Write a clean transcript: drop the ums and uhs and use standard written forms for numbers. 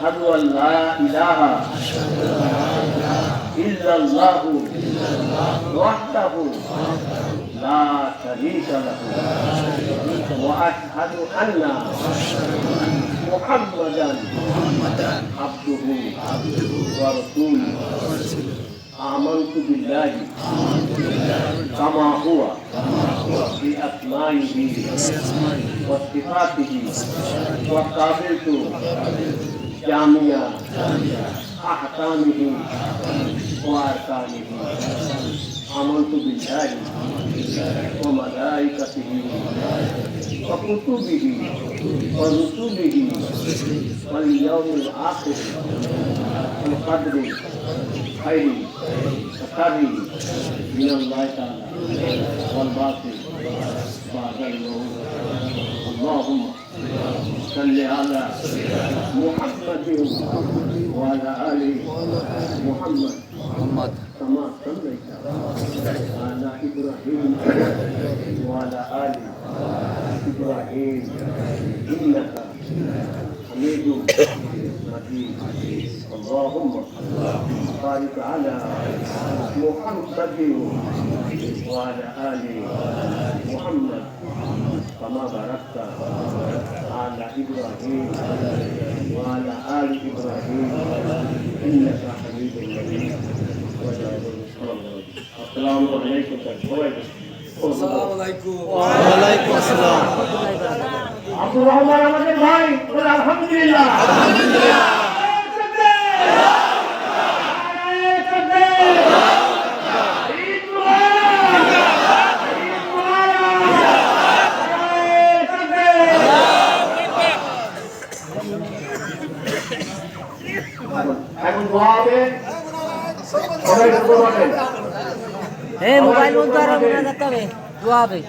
আশহাদু আল্লা ইলাহা ইল্লাল্লাহু ওয়াহদাহু লা শারীকা লাহু ওয়া আশহাদু আন্না মুহাম্মাদান আবদুহু ওয়া রাসূলুহু آمنت بالله كما هو بأسمائه وصفاته وقابلت جميع أحكامه وأركانه آمنت بالله وملائكته وكتبه ورسله واليوم الآخر والقدر خير وشر من الله تعالى والباطل بعد الموت. اللهم صل على محمد وعلى آل محمد كما صليت على إبراهيم وعلى آل إبراهيم إنك حميد مجيد. اللهم بارك على محمد وعلى آل محمد كما باركت على إبراهيم وعلى آل إبراهيم إنك حميد مجيد. السلام عليكم. السلام عليكم. ওয়ালাইকুম আসসালাম। আব্দুর রহমান আমাদের ভাই, আলহামদুলিল্লাহ। আলহামদুলিল্লাহ। এখন দোয়া হবে, সবাই দোয়া করবেন। মোবাইল বন্ধ আর মোবাইল দেখতে হবে, দোয়া হবে।